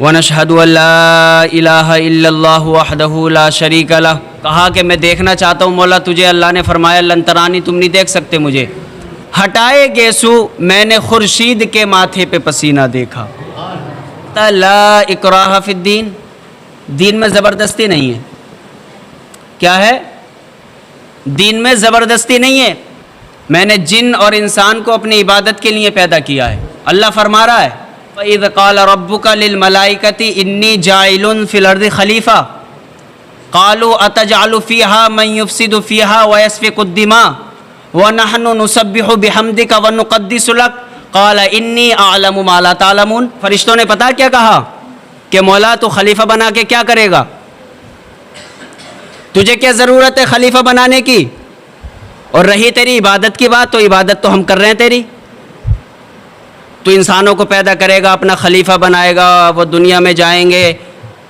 ونشهد ان لا الہ الا اللہ وحدہ لا شریک لہ. کہا کہ میں دیکھنا چاہتا ہوں مولا تجھے. اللہ نے فرمایا لن ترانی، تم نہیں دیکھ سکتے مجھے. ہٹائے گیسو، میں نے خورشید کے ماتھے پہ پسینہ دیکھا. لا اکراہ فی الدین، دین میں زبردستی نہیں ہے. کیا ہے؟ دین میں زبردستی نہیں ہے. میں نے جن اور انسان کو اپنی عبادت کے لیے پیدا کیا ہے. اللہ فرما رہا ہے وَإِذْ قَالَ رَبُّكَ لِلْمَلَائِكَةِ إِنِّي جَاعِلٌ فِي الْأَرْضِ خَلِيفَةً قَالُوا أَتَجْعَلُ فِيهَا مَن يُفْسِدُ فِيهَا وَيَسْفِكُ الدِّمَاءَ وَنَحْنُ نُسَبِّحُ بِحَمْدِكَ وَنُقَدِّسُ لَكَ قَالَ إِنِّي أَعْلَمُ مَا لَا تَعْلَمُونَ. فرشتوں نے پتہ کیا کہا کہ مولا تو خلیفہ بنا کے کیا کرے گا؟ تجھے کیا ضرورت ہے خلیفہ بنانے کی؟ اور رہی تیری عبادت کی بات، تو عبادت تو ہم کر رہے ہیں تیری. تو انسانوں کو پیدا کرے گا، اپنا خلیفہ بنائے گا، وہ دنیا میں جائیں گے،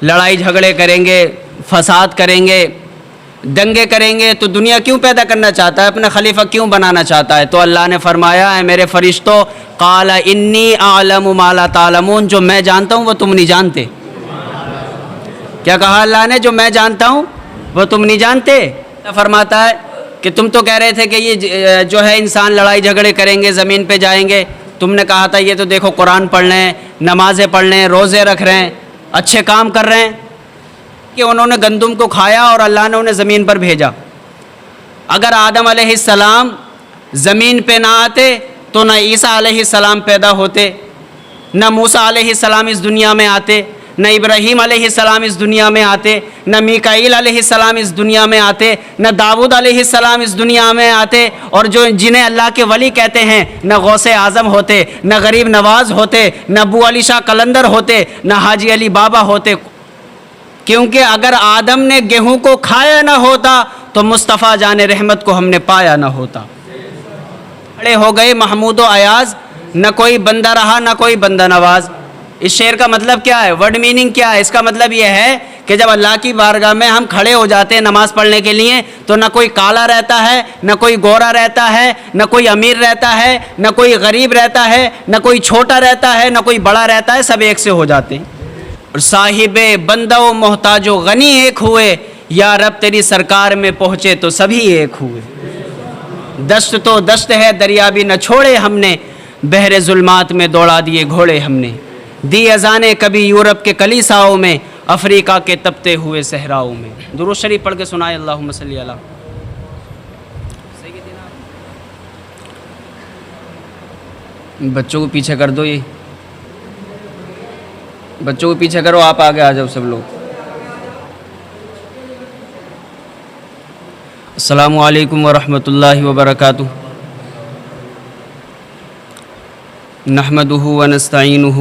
لڑائی جھگڑے کریں گے، فساد کریں گے، دنگے کریں گے. تو دنیا کیوں پیدا کرنا چاہتا ہے؟ اپنا خلیفہ کیوں بنانا چاہتا ہے؟ تو اللہ نے فرمایا اے میرے فرشتوں قال انی اعلم ما لا تعلمون، جو میں جانتا ہوں وہ تم نہیں جانتے. کیا کہا اللہ نے؟ جو میں جانتا ہوں وہ تم نہیں جانتے. فرماتا ہے کہ تم تو کہہ رہے تھے کہ یہ جو ہے انسان لڑائی جھگڑے کریں گے، زمین پہ جائیں گے. تم نے کہا تھا یہ تو دیکھو قرآن پڑھ رہے ہیں، نمازیں پڑھ رہے ہیں، روزے رکھ رہے ہیں، اچھے کام کر رہے ہیں، کہ انہوں نے گندم کو کھایا اور اللہ نے انہیں زمین پر بھیجا. اگر آدم علیہ السلام زمین پہ نہ آتے تو نہ عیسیٰ علیہ السلام پیدا ہوتے، نہ موسیٰ علیہ السلام اس دنیا میں آتے، نہ ابراہیم علیہ السلام اس دنیا میں آتے، نہ میکائیل علیہ السلام اس دنیا میں آتے، نہ داؤد علیہ السلام اس دنیا میں آتے. اور جو جنہیں اللہ کے ولی کہتے ہیں نہ غوث اعظم ہوتے، نہ غریب نواز ہوتے، نہ ابو علی شاہ قلندر ہوتے، نہ حاجی علی بابا ہوتے. کیونکہ اگر آدم نے گیہوں کو کھایا نہ ہوتا تو مصطفیٰ جان رحمت کو ہم نے پایا نہ ہوتا. کھڑے ہو گئے محمود و ایاز، نہ کوئی بندہ رہا نہ کوئی بندہ نواز. اس شعر کا مطلب کیا ہے؟ ورڈ میننگ کیا ہے؟ اس کا مطلب یہ ہے کہ جب اللہ کی بارگاہ میں ہم کھڑے ہو جاتے ہیں نماز پڑھنے کے لیے تو نہ کوئی کالا رہتا ہے، نہ کوئی گورا رہتا ہے، نہ کوئی امیر رہتا ہے، نہ کوئی غریب رہتا ہے، نہ کوئی چھوٹا رہتا ہے، نہ کوئی بڑا رہتا ہے، سب ایک سے ہو جاتے ہیں. اور صاحب بندہ و محتاج و غنی ایک ہوئے، یا رب تیری سرکار میں پہنچے تو سبھی ایک ہوئے. دشت تو دشت ہے دریا بھی نہ چھوڑے ہم نے، بحر ظلمات میں دوڑا دیے گھوڑے ہم نے. دی اذانیں کبھی یورپ کے کلیساؤں میں، افریقہ کے تپتے ہوئے صحراؤں میں. درود شریف پڑھ کے سنائے اللہم صلی علی. بچوں کو پیچھے کر دو، یہ بچوں کو پیچھے کرو، آپ آگے آ جاؤ سب لوگ. السلام علیکم ورحمۃ اللہ وبرکاتہ. نحمدہ ونستعینہ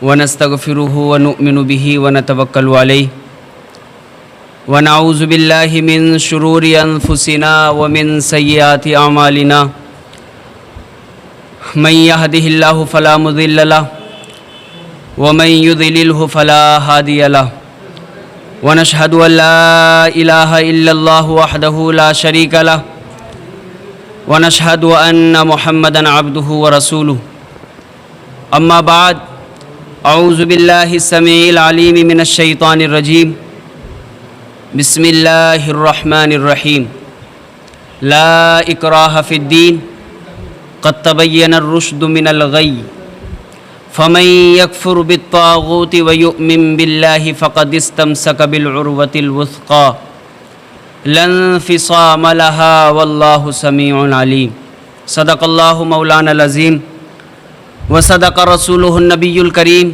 ونستغفرہ ونؤمن بہ ونتوکل علیہ ونعوذ باللہ من شرور انفسنا ومن سیئات اعمالنا. من یہدہ اللہ فلا مضل لہ ومن یضللہ فلا ہادی لہ. ونشہد ان لا الہ الا اللہ وحدہ لا شریک لہ ونشہد ان محمدا عبدہ ورسولہ. اما بعد، اعوذ باللہ السمیع العلیم من الشیطان الرجیم. بسم اللہ الرحمن الرحیم. لا اکراہ فی الدین قد تبین الرشد من الغی فمن یکفر بالطاغوت ویؤمن باللہ فقد استمسک بالعروۃ الوثقی لا انفصام لہا واللہ سمیع علیم. صدق اللہ مولانا العظیم وصدق رسولہ النبی الکریم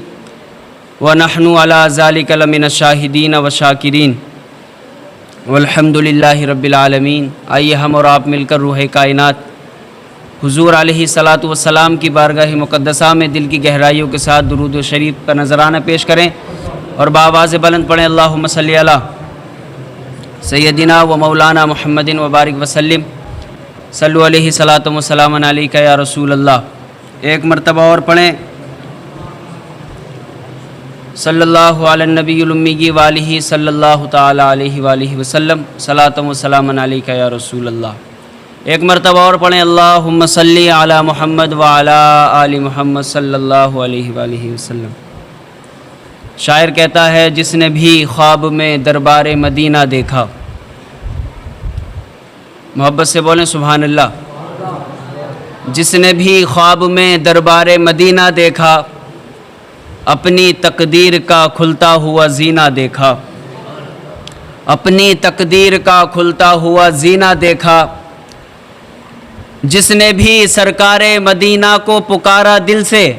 ونحن علی ذلک لمن الشاہدین والشاکرین والحمد للہ رب العالمین. آئیے ہم اور آپ مل کر روح کائنات حضور علیہ الصلاۃ والسلام کی بارگاہ مقدسہ میں دل کی گہرائیوں کے ساتھ درود و شریف کا نذرانہ پیش کریں اور بآواز بلند پڑھیں اللہم صلی علی سیدنا و مولانا محمد وبارک وسلم. صلو علیہ صلاۃ و سلام علیک یا رسول اللہ. ایک مرتبہ اور پڑھیں صلی اللہ علی النبی الامی والہ صلی اللہ تعالی علیہ وآلہ وسلم صلاۃ و سلام علیک یا رسول اللہ. ایک مرتبہ اور پڑھیں اللہم صلی علی محمد وعلی آل محمد صلی اللہ علیہ وآلہ وسلم. شاعر کہتا ہے جس نے بھی خواب میں دربار مدینہ دیکھا، محبت سے بولیں سبحان اللہ، جس نے بھی خواب میں دربار مدینہ دیکھا، اپنی تقدیر کا کھلتا ہوا زینہ دیکھا، اپنی تقدیر کا کھلتا ہوا زینہ دیکھا، جس نے بھی سرکار مدینہ کو پکارا دل سے،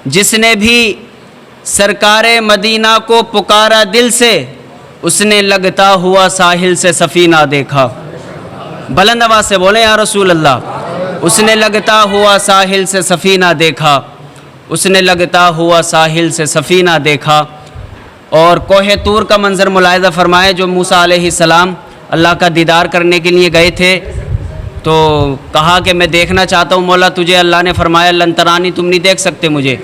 جس نے بھی سرکار مدینہ کو پکارا دل سے، اس نے لگتا ہوا ساحل سے سفینہ دیکھا۔ بلند آواز سے بولیں یا رسول اللہ، اس نے لگتا ہوا ساحل سے سفینہ دیکھا، اس نے لگتا ہوا ساحل سے سفینہ دیکھا۔ اور کوہ طور کا منظر ملاحظہ فرمائے، جو موسیٰ علیہ السلام اللہ کا دیدار کرنے کے لیے گئے تھے، تو کہا کہ میں دیکھنا چاہتا ہوں مولا تجھے، اللہ نے فرمایا لن ترانی، تم نہیں دیکھ سکتے مجھے۔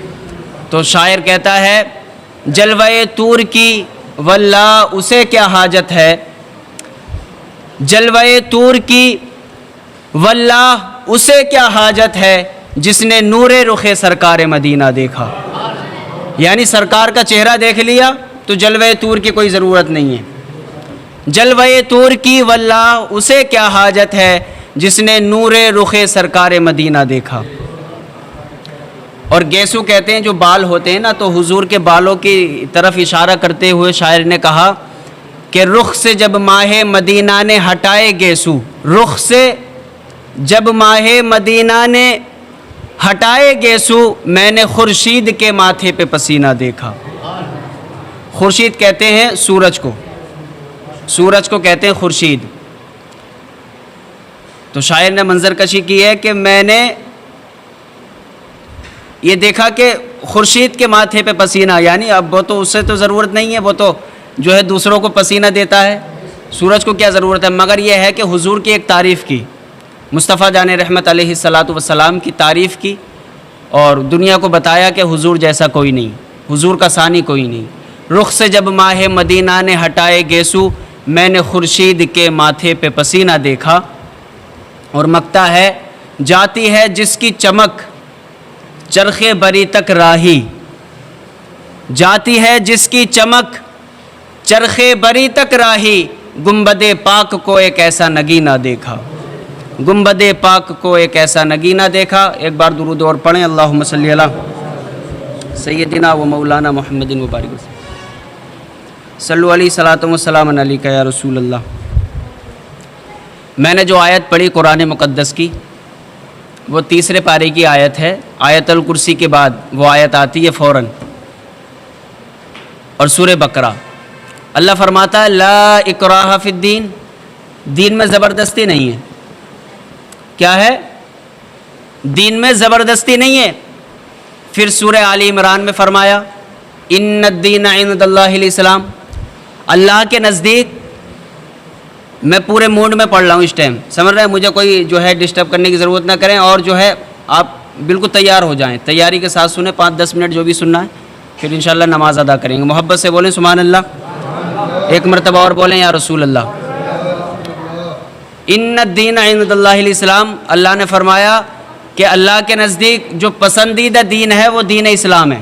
تو شاعر کہتا ہے جلوہ طور کی واللہ اسے کیا حاجت ہے، جلوہ طور کی واللہ اسے کیا حاجت ہے، جس نے نور رخ سرکار مدینہ دیکھا۔ یعنی سرکار کا چہرہ دیکھ لیا تو جلوہ طور کی کوئی ضرورت نہیں ہے۔ جلوہ طور کی واللہ اسے کیا حاجت ہے، جس نے نور رخ سرکار مدینہ دیکھا۔ اور گیسو کہتے ہیں جو بال ہوتے ہیں نا، تو حضور کے بالوں کی طرف اشارہ کرتے ہوئے شاعر نے کہا کہ رخ سے جب ماہ مدینہ نے ہٹائے گیسو، رخ سے جب ماہ مدینہ نے ہٹائے گیسو، میں نے خورشید کے ماتھے پہ پسینہ دیکھا۔ خورشید کہتے ہیں سورج کو، سورج کو کہتے ہیں خورشید۔ تو شاعر نے منظر کشی کی ہے کہ میں نے یہ دیکھا کہ خورشید کے ماتھے پہ پسینہ، یعنی اب وہ تو اس سے تو ضرورت نہیں ہے، وہ تو جو ہے دوسروں کو پسینہ دیتا ہے، سورج کو کیا ضرورت ہے، مگر یہ ہے کہ حضور کی ایک تعریف کی، مصطفیٰ جان رحمت علیہ الصلاۃ والسلام کی تعریف کی، اور دنیا کو بتایا کہ حضور جیسا کوئی نہیں، حضور کا ثانی کوئی نہیں۔ رخ سے جب ماہ مدینہ نے ہٹائے گیسو، میں نے خورشید کے ماتھے پہ پسینہ دیکھا۔ اور مکتا ہے جاتی ہے جس کی چمک چرخ بری تک راہی، جاتی ہے جس کی چمک چرخ بری تک راہی، گنبد پاک کو ایک ایسا نگینہ دیکھا، گنبد پاک کو ایک ایسا نگینہ دیکھا۔ ایک بار درود اور پڑھیں، اللہم صلی علی سیدنا و مولانا محمد مبارک وسلم، صلو علیہ صلاۃ و سلام علیکہ یا رسول اللہ۔ میں نے جو آیت پڑھی قرآن مقدس کی، وہ تیسرے پارے کی آیت ہے، آیت الکرسی کے بعد وہ آیت آتی ہے فوراً، اور سورہ بقرہ۔ اللہ فرماتا ہے لا اکراہ فی الدین، دین میں زبردستی نہیں ہے۔ کیا ہے؟ دین میں زبردستی نہیں ہے۔ پھر سورہ آل عمران میں فرمایا ان الدین عند اللہ الاسلام، اللہ کے نزدیک، میں پورے موڈ میں پڑھ رہا ہوں اس ٹائم، سمجھ رہے ہیں، مجھے کوئی جو ہے ڈسٹرب کرنے کی ضرورت نہ کریں، اور جو ہے آپ بالکل تیار ہو جائیں، تیاری کے ساتھ سنیں، 5-10 منٹ جو بھی سننا ہے، پھر انشاءاللہ نماز ادا کریں گے۔ محبت سے بولیں سبحان اللہ، ایک مرتبہ اور بولیں یا رسول اللہ۔ ان الدین عند اللہ الاسلام، اللہ نے فرمایا کہ اللہ کے نزدیک جو پسندیدہ دین ہے وہ دین اسلام ہے۔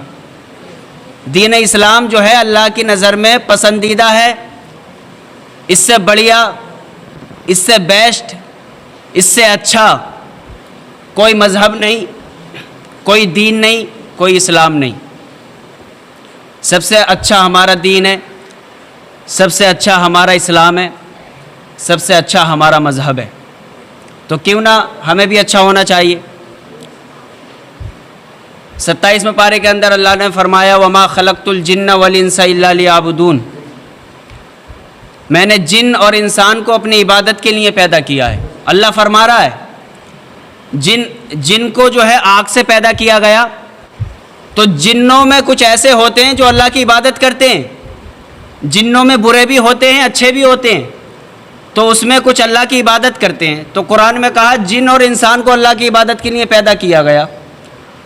دین اسلام جو ہے اللہ کی نظر میں پسندیدہ ہے، اس سے بڑھیا، اس سے بیسٹ، اس سے اچھا کوئی مذہب نہیں، کوئی دین نہیں، کوئی اسلام نہیں۔ سب سے اچھا ہمارا دین ہے، سب سے اچھا ہمارا اسلام ہے، سب سے اچھا ہمارا مذہب ہے، تو کیوں نہ ہمیں بھی اچھا ہونا چاہیے۔ 27ویں پارے کے اندر اللہ نے فرمایا وما خلقت الجن والانس الا لیعبدون، میں نے جن اور انسان کو اپنی عبادت کے لیے پیدا کیا ہے۔ اللہ فرما رہا ہے جن کو جو ہے آگ سے پیدا کیا گیا، تو جنوں میں کچھ ایسے ہوتے ہیں جو اللہ کی عبادت کرتے ہیں، جنوں میں برے بھی ہوتے ہیں، اچھے بھی ہوتے ہیں، تو اس میں کچھ اللہ کی عبادت کرتے ہیں۔ تو قرآن میں کہا جن اور انسان کو اللہ کی عبادت کے لیے پیدا کیا گیا۔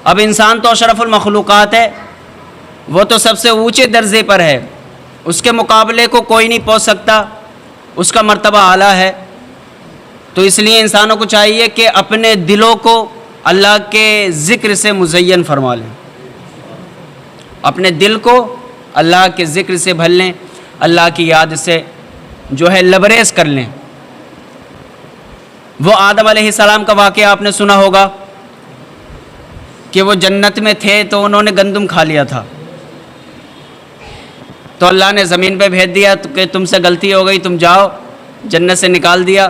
اب انسان تو اشرف المخلوقات ہے، وہ تو سب سے اونچے درجے پر ہے، اس کے مقابلے کو کوئی نہیں پہنچ سکتا، اس کا مرتبہ اعلیٰ ہے۔ تو اس لیے انسانوں کو چاہیے کہ اپنے دلوں کو اللہ کے ذکر سے مزین فرما لیں۔ اپنے دل کو اللہ کے ذکر سے بھر لیں، اللہ کی یاد سے جو ہے لبریز کر لیں۔ وہ آدم علیہ السلام کا واقعہ آپ نے سنا ہوگا کہ وہ جنت میں تھے تو انہوں نے گندم کھا لیا تھا، تو اللہ نے زمین پہ بھیج دیا کہ تم سے غلطی ہو گئی، تم جاؤ، جنت سے نکال دیا۔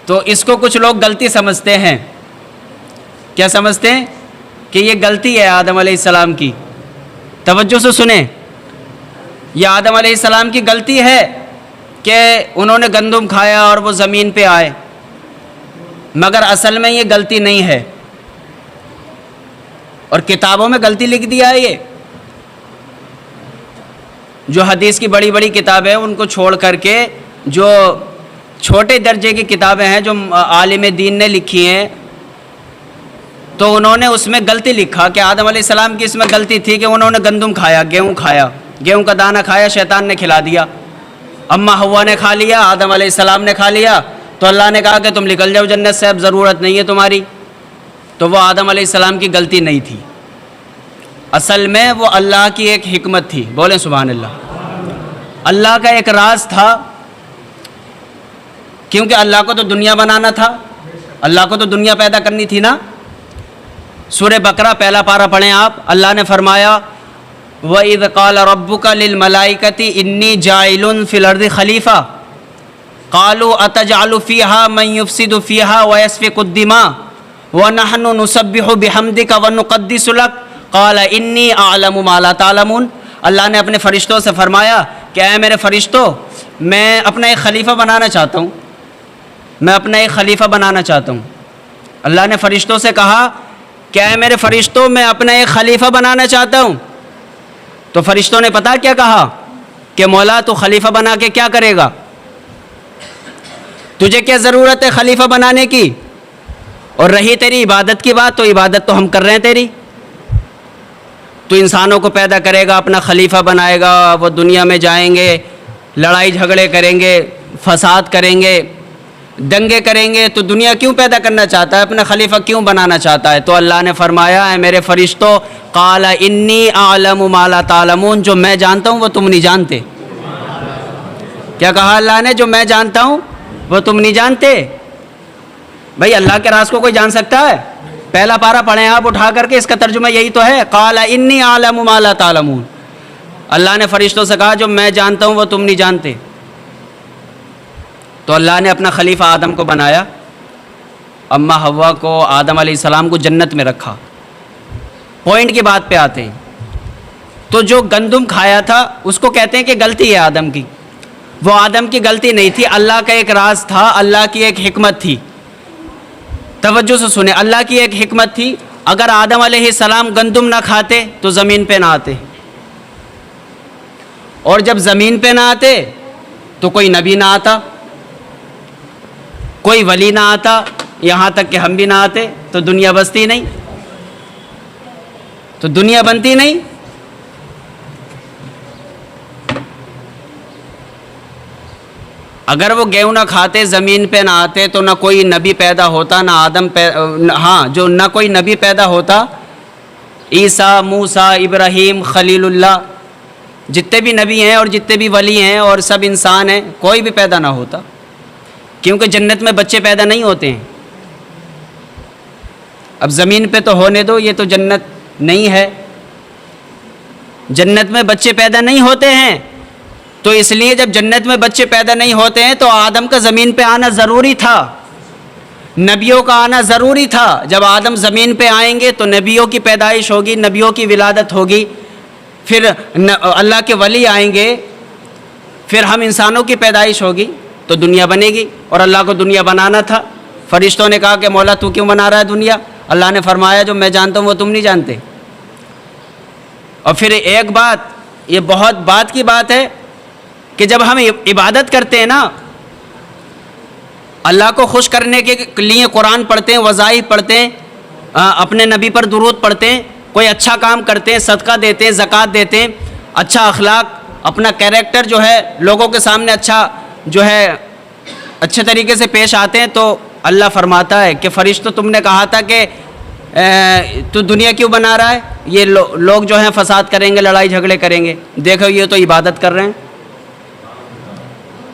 تو اس کو کچھ لوگ غلطی سمجھتے ہیں۔ کیا سمجھتے ہیں؟ کہ یہ غلطی ہے آدم علیہ السلام کی۔ توجہ سے سنیں، یہ آدم علیہ السلام کی غلطی ہے کہ انہوں نے گندم کھایا اور وہ زمین پہ آئے، مگر اصل میں یہ غلطی نہیں ہے، اور کتابوں میں غلطی لکھ دیا ہے۔ یہ جو حدیث کی بڑی بڑی کتابیں ہیں ان کو چھوڑ کر کے جو چھوٹے درجے کی کتابیں ہیں جو عالم دین نے لکھی ہیں، تو انہوں نے اس میں غلطی لکھا کہ آدم علیہ السلام کی اس میں غلطی تھی کہ انہوں نے گندم کھایا، گیہوں کھایا، گیہوں کا دانہ کھایا، شیطان نے کھلا دیا، اماں حوا نے کھا لیا، آدم علیہ السلام نے کھا لیا، تو اللہ نے کہا کہ تم نکل جاؤ جنت سے، اب ضرورت نہیں ہے تمہاری۔ تو وہ آدم علیہ السلام کی غلطی نہیں تھی، اصل میں وہ اللہ کی ایک حکمت تھی۔ بولیں سبحان اللہ۔ اللہ کا ایک راز تھا، کیونکہ اللہ کو تو دنیا بنانا تھا، اللہ کو تو دنیا پیدا کرنی تھی نا۔ سورہ بقرہ پہلا پارہ پڑھیں آپ، اللہ نے فرمایا وَإِذْ قَالَ رَبُّكَ لِلْمَلَائِكَةِ إِنِّي جَاعِلٌ فِي الْأَرْضِ خَلِيفَةً قَالُوا أَتَجْعَلُ فِيهَا مَن يُفْسِدُ فِيهَا وَيَسْفِكُ الدِّمَاءَ وَنَحْنُ نُسَبِّحُ بِحَمْدِكَ وَنُقَدِّسُ لَكَ قَالَ إِنِّي أَعْلَمُ مَا لَا تَعْلَمُونَ۔ اللہ نے اپنے فرشتوں سے فرمایا کہ اے میرے فرشتوں، میں اپنا ایک خلیفہ بنانا چاہتا ہوں، میں اپنا ایک خلیفہ بنانا چاہتا ہوں۔ اللہ نے فرشتوں سے کہا کہ اے میرے فرشتوں، میں اپنا ایک خلیفہ بنانا چاہتا ہوں۔ تو فرشتوں نے پتا کیا کہا کہ مولا تو خلیفہ بنا کے کیا کرے گا؟ تجھے کیا ضرورت ہے خلیفہ بنانے کی؟ اور رہی تیری عبادت کی بات، تو عبادت تو ہم کر رہے ہیں تیری۔ تو انسانوں کو پیدا کرے گا، اپنا خلیفہ بنائے گا، وہ دنیا میں جائیں گے، لڑائی جھگڑے کریں گے، فساد کریں گے، دنگے کریں گے، تو دنیا کیوں پیدا کرنا چاہتا ہے؟ اپنا خلیفہ کیوں بنانا چاہتا ہے؟ تو اللہ نے فرمایا اے میرے فرشتوں، قال انی اعلم ما لا تعلمون، جو میں جانتا ہوں وہ تم نہیں جانتے۔ کیا کہا اللہ نے؟ جو میں جانتا ہوں وہ تم نہیں جانتے۔ بھائی اللہ کے راز کو کوئی جان سکتا ہے؟ پہلا پارہ پڑھیں آپ اٹھا کر کے، اس کا ترجمہ یہی تو ہے، قال انی اعلم ما لا تعلمون۔ اللہ نے فرشتوں سے کہا جو میں جانتا ہوں وہ تم نہیں جانتے۔ تو اللہ نے اپنا خلیفہ آدم کو بنایا، اماں حوا کو، آدم علیہ السلام کو جنت میں رکھا۔ پوائنٹ کی بات پہ آتے ہیں، تو جو گندم کھایا تھا اس کو کہتے ہیں کہ غلطی ہے آدم کی۔ وہ آدم کی غلطی نہیں تھی، اللہ کا ایک راز تھا، اللہ کی ایک حکمت تھی۔ توجہ سے سنیں، اللہ کی ایک حکمت تھی، اگر آدم علیہ السلام گندم نہ کھاتے تو زمین پہ نہ آتے، اور جب زمین پہ نہ آتے تو کوئی نبی نہ آتا، کوئی ولی نہ آتا، یہاں تک کہ ہم بھی نہ آتے، تو دنیا بستی نہیں، تو دنیا بنتی نہیں۔ اگر وہ گیہوں نہ کھاتے، زمین پہ نہ آتے، تو نہ کوئی نبی پیدا ہوتا، نہ آدم جو نہ کوئی نبی پیدا ہوتا، عیسیٰ، موسیٰ، ابراہیم، خلیل اللہ، جتنے بھی نبی ہیں اور جتنے بھی ولی ہیں اور سب انسان ہیں، کوئی بھی پیدا نہ ہوتا، کیونکہ جنت میں بچے پیدا نہیں ہوتے ہیں۔ اب زمین پہ تو ہونے دو، یہ تو جنت نہیں ہے، جنت میں بچے پیدا نہیں ہوتے ہیں، تو اس لیے جب جنت میں بچے پیدا نہیں ہوتے ہیں تو آدم کا زمین پہ آنا ضروری تھا، نبیوں کا آنا ضروری تھا۔ جب آدم زمین پہ آئیں گے تو نبیوں کی پیدائش ہوگی، نبیوں کی ولادت ہوگی، پھر اللہ کے ولی آئیں گے، پھر ہم انسانوں کی پیدائش ہوگی، تو دنیا بنے گی، اور اللہ کو دنیا بنانا تھا۔ فرشتوں نے کہا کہ مولا تو کیوں بنا رہا ہے دنیا؟ اللہ نے فرمایا جو میں جانتا ہوں وہ تم نہیں جانتے۔ اور پھر ایک بات، یہ بہت بات کی بات ہے کہ جب ہم عبادت کرتے ہیں نا، اللہ کو خوش کرنے کے لیے قرآن پڑھتے ہیں، وظائف پڑھتے ہیں، اپنے نبی پر درود پڑھتے ہیں، کوئی اچھا کام کرتے ہیں، صدقہ دیتے ہیں، زکوٰۃ دیتے ہیں، اچھا اخلاق، اپنا کیریکٹر جو ہے لوگوں کے سامنے اچھا جو ہے اچھے طریقے سے پیش آتے ہیں، تو اللہ فرماتا ہے کہ فرشتوں تم نے کہا تھا کہ تو دنیا کیوں بنا رہا ہے؟ یہ لوگ جو ہیں فساد کریں گے, لڑائی جھگڑے کریں گے, دیکھو یہ تو عبادت کر رہے ہیں,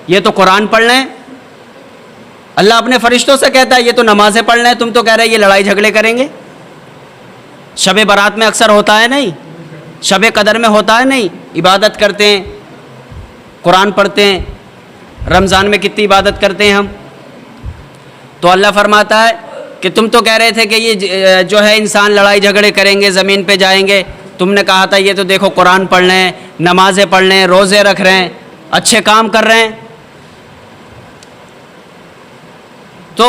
یہ تو قرآن پڑھ رہے ہیں. اللہ اپنے فرشتوں سے کہتا ہے یہ تو نمازیں پڑھ رہے ہیں, تم تو کہہ رہے ہیں یہ لڑائی جھگڑے کریں گے. شب برات میں اکثر ہوتا ہے نہیں, شب قدر میں ہوتا ہے نہیں, عبادت کرتے ہیں, قرآن پڑھتے ہیں. رمضان میں کتنی عبادت کرتے ہیں ہم. تو اللہ فرماتا ہے کہ تم تو کہہ رہے تھے کہ یہ جو ہے انسان لڑائی جھگڑے کریں گے, زمین پہ جائیں گے. تم نے کہا تھا یہ تو دیکھو قرآن پڑھ رہے ہیں, نمازیں پڑھ رہے ہیں, روزے رکھ رہے ہیں, اچھے کام کر رہے ہیں. تو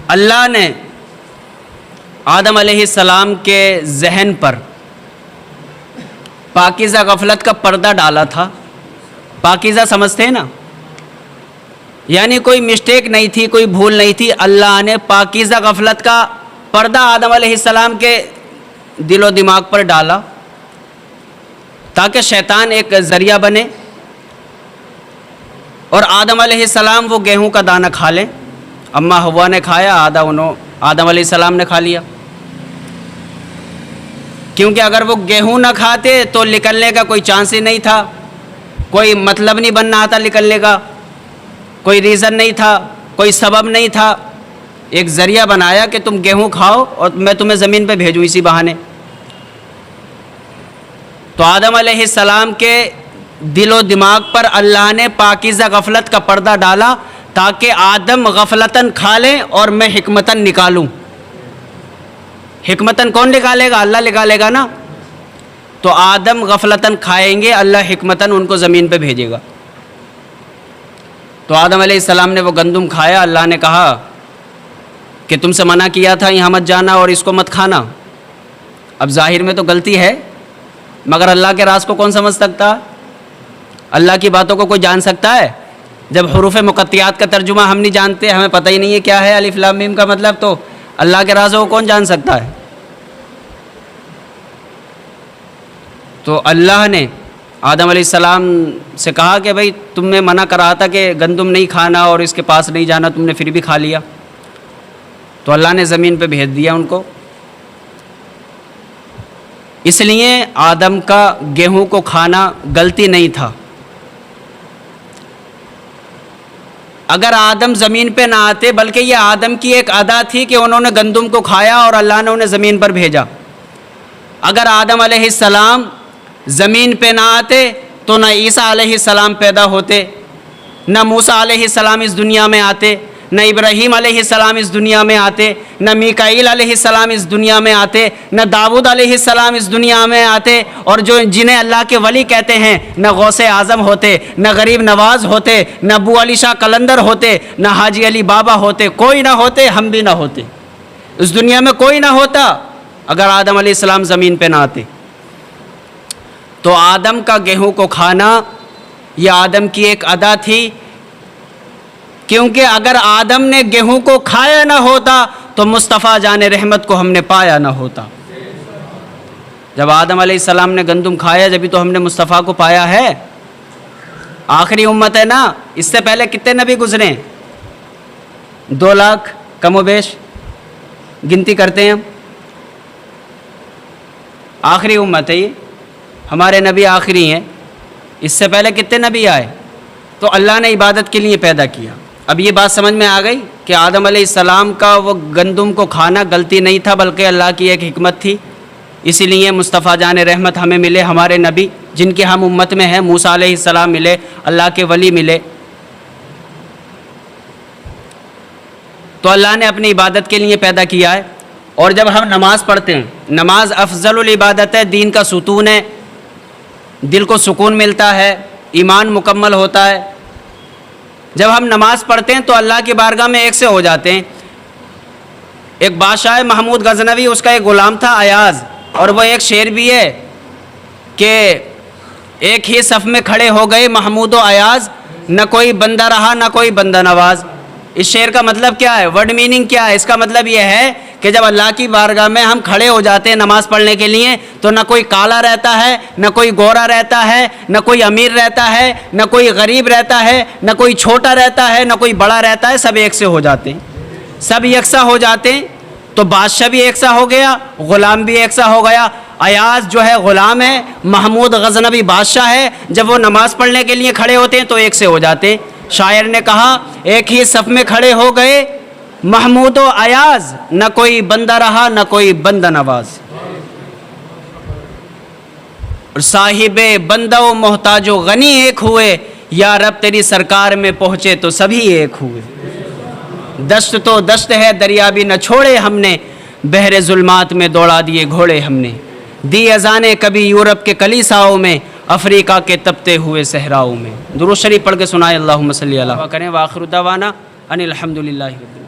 اللہ نے آدم علیہ السلام کے ذہن پر پاکیزہ غفلت کا پردہ ڈالا تھا. پاکیزہ سمجھتے ہیں نا, یعنی کوئی مسٹیک نہیں تھی, کوئی بھول نہیں تھی. اللہ نے پاکیزہ غفلت کا پردہ آدم علیہ السلام کے دل و دماغ پر ڈالا تاکہ شیطان ایک ذریعہ بنے اور آدم علیہ السلام وہ گیہوں کا دانہ کھا لیں. اماں ہوا نے کھایا, آدم علیہ السلام نے کھا لیا. کیونکہ اگر وہ گیہوں نہ کھاتے تو نکلنے کا کوئی چانس ہی نہیں تھا, کوئی مطلب نہیں بننا تھا نکلنے کا, کوئی ریزن نہیں تھا, کوئی سبب نہیں تھا. ایک ذریعہ بنایا کہ تم گیہوں کھاؤ اور میں تمہیں زمین پہ بھیجوں اسی بہانے. تو آدم علیہ السلام کے دل و دماغ پر اللہ نے پاکیزہ غفلت کا پردہ ڈالا تاکہ آدم غفلتاً کھا لیں اور میں حکمتاً نکالوں. حکمتاً کون نکالے گا؟ اللہ نکالے گا نا. تو آدم غفلتاً کھائیں گے, اللہ حکمتاً ان کو زمین پہ بھیجے گا. تو آدم علیہ السلام نے وہ گندم کھایا. اللہ نے کہا کہ تم سے منع کیا تھا یہاں مت جانا اور اس کو مت کھانا. اب ظاہر میں تو غلطی ہے, مگر اللہ کے راز کو کون سمجھ سکتا؟ اللہ کی باتوں کو کوئی جان سکتا ہے؟ جب حروف مقطعات کا ترجمہ ہم نہیں جانتے, ہمیں پتہ ہی نہیں ہے کیا ہے الف لام میم کا مطلب, تو اللہ کے رازوں کو کون جان سکتا ہے؟ تو اللہ نے آدم علیہ السلام سے کہا کہ بھائی تم نے منع کرا تھا کہ گندم نہیں کھانا اور اس کے پاس نہیں جانا, تم نے پھر بھی کھا لیا. تو اللہ نے زمین پہ بھیج دیا ان کو. اس لیے آدم کا گیہوں کو کھانا غلطی نہیں تھا. اگر آدم زمین پہ نہ آتے, بلکہ یہ آدم کی ایک ادا تھی کہ انہوں نے گندم کو کھایا اور اللہ نے انہیں زمین پر بھیجا. اگر آدم علیہ السلام زمین پہ نہ آتے تو نہ عیسیٰ علیہ السلام پیدا ہوتے, نہ موسیٰ علیہ السلام اس دنیا میں آتے, نہ ابراہیم علیہ السلام اس دنیا میں آتے, نہ میکائیل علیہ السلام اس دنیا میں آتے, نہ داؤد علیہ السلام اس دنیا میں آتے. اور جو جنہیں اللہ کے ولی کہتے ہیں, نہ غوث اعظم ہوتے, نہ غریب نواز ہوتے, نہ ابو علی شاہ قلندر ہوتے, نہ حاجی علی بابا ہوتے, کوئی نہ ہوتے, ہم بھی نہ ہوتے. اس دنیا میں کوئی نہ ہوتا اگر آدم علیہ السلام زمین پہ نہ آتے. تو آدم کا گیہوں کو کھانا یہ آدم کی ایک ادا تھی, کیونکہ اگر آدم نے گیہوں کو کھایا نہ ہوتا تو مصطفیٰ جان رحمت کو ہم نے پایا نہ ہوتا. جب آدم علیہ السلام نے گندم کھایا جبھی تو ہم نے مصطفیٰ کو پایا ہے. آخری امت ہے نا, اس سے پہلے کتنے نبی گزرے؟ 2 لاکھ کم و بیش گنتی کرتے ہیں ہم. آخری امت ہے یہ, ہمارے نبی آخری ہیں. اس سے پہلے کتنے نبی آئے؟ تو اللہ نے عبادت کے لیے پیدا کیا. اب یہ بات سمجھ میں آ گئی کہ آدم علیہ السلام کا وہ گندم کو کھانا غلطی نہیں تھا, بلکہ اللہ کی ایک حکمت تھی. اسی لیے مصطفیٰ جان رحمت ہمیں ملے, ہمارے نبی جن کے ہم امت میں ہیں, موسیٰ علیہ السلام ملے, اللہ کے ولی ملے. تو اللہ نے اپنی عبادت کے لیے پیدا کیا ہے. اور جب ہم نماز پڑھتے ہیں, نماز افضل العبادت ہے, دین کا ستون ہے, دل کو سکون ملتا ہے, ایمان مکمل ہوتا ہے. جب ہم نماز پڑھتے ہیں تو اللہ کی بارگاہ میں ایک سے ہو جاتے ہیں. ایک بادشاہ محمود غزنوی, اس کا ایک غلام تھا ایاز, اور وہ ایک شعر بھی ہے کہ ایک ہی صف میں کھڑے ہو گئے محمود و ایاز, نہ کوئی بندہ رہا نہ کوئی بندہ نواز. اس شعر کا مطلب کیا ہے؟ ورڈ میننگ کیا ہے؟ اس کا مطلب یہ ہے کہ جب اللہ کی بارگاہ میں ہم کھڑے ہو جاتے ہیں نماز پڑھنے کے لیے تو نہ کوئی کالا رہتا ہے, نہ کوئی گورا رہتا ہے, نہ کوئی امیر رہتا ہے, نہ کوئی غریب رہتا ہے, نہ کوئی چھوٹا رہتا ہے, نہ کوئی بڑا رہتا ہے. سب ایک سے ہو جاتے ہیں, سب یکساں ہو جاتے ہیں. تو بادشاہ بھی ایک سا ہو گیا, غلام بھی ایک سا ہو گیا. ایاز جو ہے غلام ہے، محمود غزنوی بادشاہ ہے، جب وہ نماز پڑھنے کے لیے کھڑے ہوتے ہیں تو ایک سے ہو جاتے ہیں۔ شاعر نے کہا ایک ہی صف میں کھڑے ہو گئے محمود و ایاز، نہ کوئی بندہ رہا نہ کوئی بندہ نواز۔ اور صاحب بندہ و محتاج و غنی ایک ہوئے، یا رب تیری سرکار میں پہنچے تو سبھی ایک ہوئے۔ دشت تو دشت ہے دریا بھی نہ چھوڑے ہم نے، بحر ظلمات میں دوڑا دیے گھوڑے ہم نے۔ دی اذانیں کبھی یورپ کے کلیساؤں میں، افریقہ کے تپتے ہوئے صحراؤں میں۔ درود شریف پڑھ کے سنائے اللہم صلی اللہ کریں۔ وآخر دعوانا ان الحمدللہ رب العالمین۔